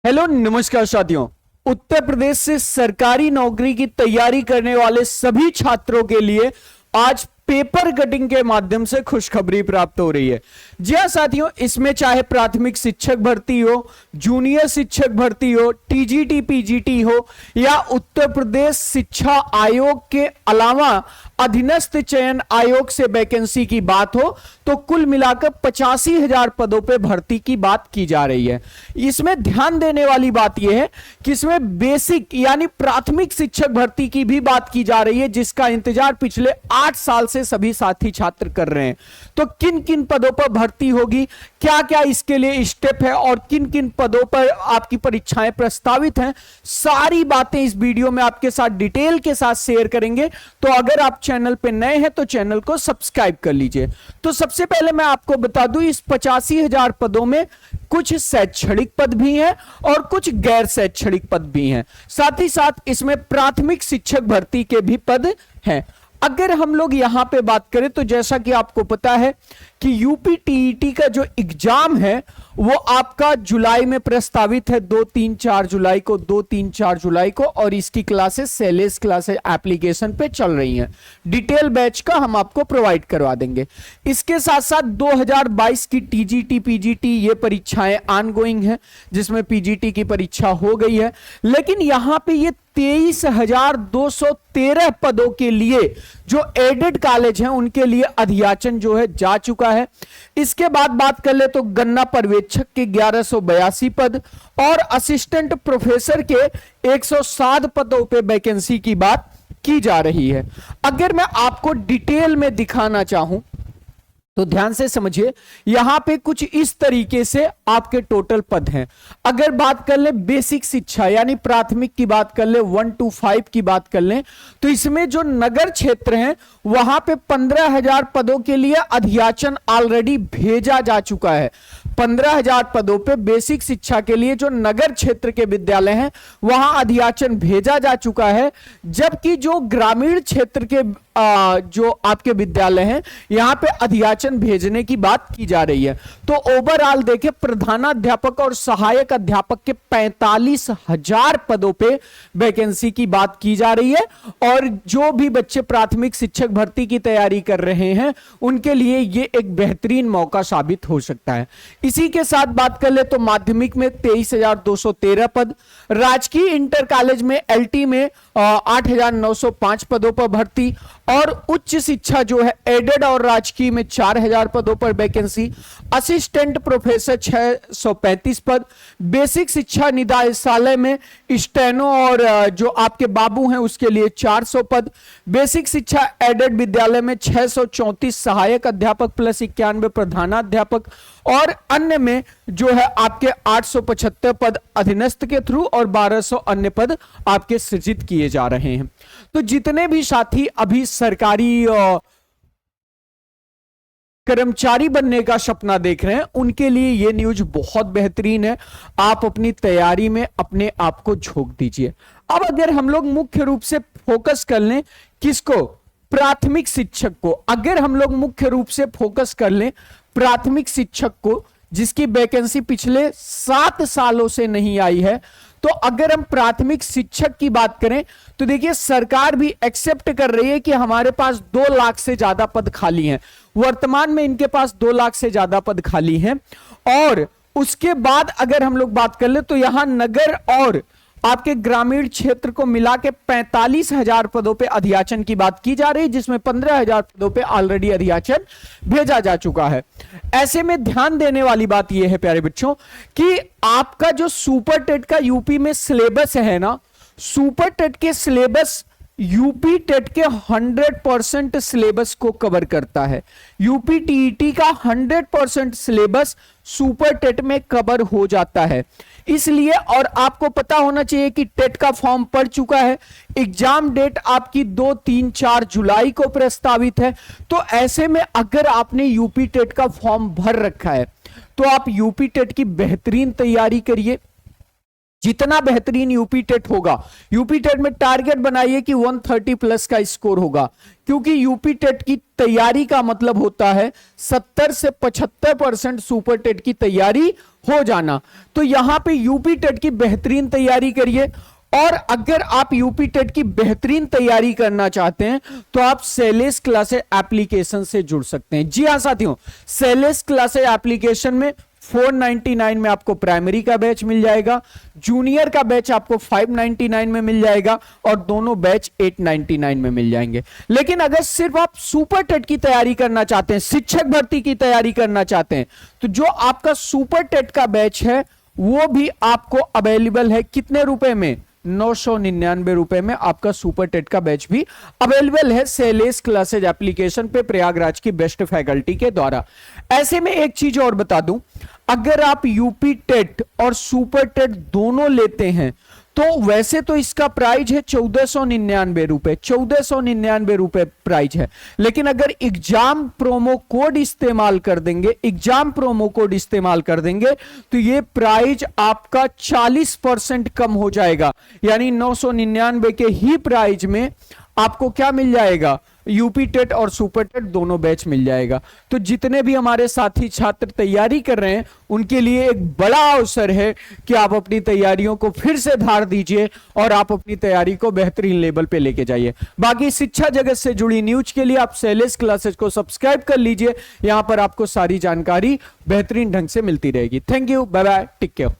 Hello नमस्कार साथियों। उत्तर प्रदेश से सरकारी नौकरी की तैयारी करने वाले सभी छात्रों के लिए आज पेपर कटिंग के माध्यम से खुशखबरी प्राप्त हो रही है। जी हाँ साथियों, इसमें चाहे प्राथमिक शिक्षक भर्ती हो, जूनियर शिक्षक भर्ती हो, टीजीटी पीजीटी हो या उत्तर प्रदेश शिक्षा आयोग के अलावा अधीनस्थ चयन आयोग से वैकेंसी की बात हो, तो कुल मिलाकर 85,000 पदों पे भर्ती की बात की जा रही है। इसमें ध्यान देने वाली बात यह है कि इसमें बेसिक यानी प्राथमिक शिक्षक भर्ती की भी बात की जा रही है, जिसका इंतजार पिछले 8 साल से सभी साथी छात्र कर रहे हैं। तो किन किन पदों पर भर्ती होगी, क्या क्या इसके लिए स्टेप है और किन किन पदों पर आपकी परीक्षाएं प्रस्तावित हैं, सारी बातें इस वीडियो में आपके साथ डिटेल के साथ शेयर करेंगे। तो अगर आप चैनल पे नए हैं तो चैनल को सब्सक्राइब कर लीजिए। तो सबसे पहले मैं आपको बता दूं, इस 85,000 पदों में कुछ शैक्षणिक पद भी हैं और कुछ गैर शैक्षणिक पद भी हैं। साथ ही साथ इसमें प्राथमिक शिक्षक भर्ती के भी पद हैं। अगर हम लोग यहां पे बात करें तो जैसा कि आपको पता है कि यूपी टीईटी का जो एग्जाम है वो आपका जुलाई में प्रस्तावित है, 2-3-4 जुलाई को, 2-3-4 जुलाई को, और इसकी क्लासेस सेलेस क्लासेस एप्लीकेशन पे चल रही हैं। डिटेल बैच का हम आपको प्रोवाइड करवा देंगे। इसके साथ साथ 2022 की टीजीटी पीजीटी ये परीक्षाएं ऑनगोइंग है, जिसमें पीजीटी की परीक्षा हो गई है। लेकिन यहां पे ये 23,213 पदों के लिए जो एडेड कॉलेज हैं उनके लिए अधियाचन जो है जा चुका है। इसके बाद बात कर ले तो गन्ना पर्यवेक्षक के 1182 पद और असिस्टेंट प्रोफेसर के 107 पदों पे वैकेंसी की बात की जा रही है। अगर मैं आपको डिटेल में दिखाना चाहूं तो ध्यान से समझिए, यहां पे कुछ इस तरीके से आपके टोटल पद हैं। अगर बात कर ले बेसिक शिक्षा यानी प्राथमिक की बात कर ले, 1 to 5 की बात कर ले, तो इसमें जो नगर क्षेत्र हैं वहां पे 15,000 पदों के लिए अधियाचन ऑलरेडी भेजा जा चुका है। 15,000 पदों पे बेसिक शिक्षा के लिए जो नगर क्षेत्र के विद्यालय हैं वहां अधियाचन भेजा जा चुका है। जबकि जो ग्रामीण क्षेत्र के जो आपके विद्यालय हैं यहां पे अधियाचन भेजने की बात की जा रही है। तो ओवरऑल देखें, प्रधानाध्यापक और सहायक अध्यापक के 45,000 पदों पे वैकेंसी की बात की जा रही है। और जो भी बच्चे प्राथमिक शिक्षक भर्ती की तैयारी कर रहे हैं उनके लिए ये एक बेहतरीन मौका साबित हो सकता है। इसी के साथ बात कर ले तो माध्यमिक में 23,213 पद, राजकीय इंटर कॉलेज में एलटी में 8,905 पदों पर भर्ती, और उच्च शिक्षा जो है एडेड और राजकीय में 4,000 पदों पर वैकेंसी, असिस्टेंट प्रोफेसर 635 पद, बेसिक शिक्षा निदेशालय में स्टेनो और जो आपके बाबू हैं उसके लिए 400 पद, बेसिक शिक्षा एडेड विद्यालय में 634 सहायक अध्यापक प्लस 91 प्रधानाध्यापक, और अन्य में जो है आपके 875 पद अधीनस्थ के थ्रू और 1200 अन्य पद आपके सृजित किए जा रहे हैं। तो जितने भी साथी अभी सरकारी कर्मचारी बनने का सपना देख रहे हैं उनके लिए यह न्यूज बहुत बेहतरीन है। आप अपनी तैयारी में अपने आप को झोंक दीजिए। अब अगर हम लोग मुख्य रूप से फोकस कर लें किसको, प्राथमिक शिक्षक को, अगर हम लोग मुख्य रूप से फोकस कर लें प्राथमिक शिक्षक को, जिसकी वैकेंसी पिछले 7 सालों से नहीं आई है, तो अगर हम प्राथमिक शिक्षक की बात करें तो देखिए सरकार भी एक्सेप्ट कर रही है कि हमारे पास 2 लाख से ज्यादा पद खाली हैं। वर्तमान में इनके पास 2 लाख से ज्यादा पद खाली हैं। और उसके बाद अगर हम लोग बात कर ले तो यहां नगर और आपके ग्रामीण क्षेत्र को मिला के 45,000 पदों पे अधियाचन की बात की जा रही है, जिसमें 15,000 पदों पे ऑलरेडी अधियाचन भेजा जा चुका है। ऐसे में ध्यान देने वाली बात यह है प्यारे बच्चों कि आपका जो सुपर टेट का यूपी में सिलेबस है ना, सुपर टेट के सिलेबस यूपी टेट के 100% सिलेबस को कवर करता है। यूपी टीईटी का 100% सिलेबस सुपर टेट में कवर हो जाता है। इसलिए, और आपको पता होना चाहिए कि टेट का फॉर्म पड़ चुका है, एग्जाम डेट आपकी 2-3-4 जुलाई को प्रस्तावित है। तो ऐसे में अगर आपने यूपी टेट का फॉर्म भर रखा है तो आप यूपी टेट की बेहतरीन तैयारी करिए। जितना बेहतरीन यूपी टेट होगा, यूपी टेट में टारगेट बनाइए कि 130 प्लस का स्कोर होगा, क्योंकि यूपी टेट की तैयारी का मतलब होता है 70 से 75% सुपर टेट की तैयारी हो जाना। तो यहां पे यूपी टेट की बेहतरीन तैयारी करिए। और अगर आप यूपी टेट की बेहतरीन तैयारी करना चाहते हैं तो आप सेलेस क्लासेस एप्लीकेशन से जुड़ सकते हैं। जी हां साथियों, सेलेस क्लासेस एप्लीकेशन में 499 में आपको प्राइमरी का बैच मिल जाएगा, जूनियर का बैच आपको 599 में मिल जाएगा और दोनों बैच 899 में मिल जाएंगे। लेकिन अगर सिर्फ आप सुपर टेट की तैयारी करना चाहते हैं, शिक्षक भर्ती की तैयारी करना चाहते हैं, तो जो आपका सुपर टेट का बैच है वो भी आपको अवेलेबल है। कितने रुपए में? 999 रुपए में आपका सुपर टेट का बैच भी अवेलेबल है सेलेस क्लासेज एप्लीकेशन पे, प्रयागराज की बेस्ट फैकल्टी के द्वारा। ऐसे में एक चीज और बता दूं, अगर आप यूपी टेट और सुपर टेट दोनों लेते हैं तो वैसे तो इसका प्राइस है 1499 रुपए, 1499 रुपए प्राइस है। लेकिन अगर एग्जाम प्रोमो कोड इस्तेमाल कर देंगे, एग्जाम प्रोमो कोड इस्तेमाल कर देंगे तो ये प्राइस आपका 40% कम हो जाएगा, यानी 999 के ही प्राइस में आपको क्या मिल जाएगा? यूपी टेट और सुपर टेट दोनों बैच मिल जाएगा। तो जितने भी हमारे साथी छात्र तैयारी कर रहे हैं उनके लिए एक बड़ा अवसर है कि आप अपनी तैयारियों को फिर से धार दीजिए और आप अपनी तैयारी को बेहतरीन लेवल पे लेके जाइए। बाकी शिक्षा जगत से जुड़ी न्यूज के लिए आप सेलेस क्लासेस को सब्सक्राइब कर लीजिए, यहां पर आपको सारी जानकारी बेहतरीन ढंग से मिलती रहेगी। Thank you, bye bye, take care.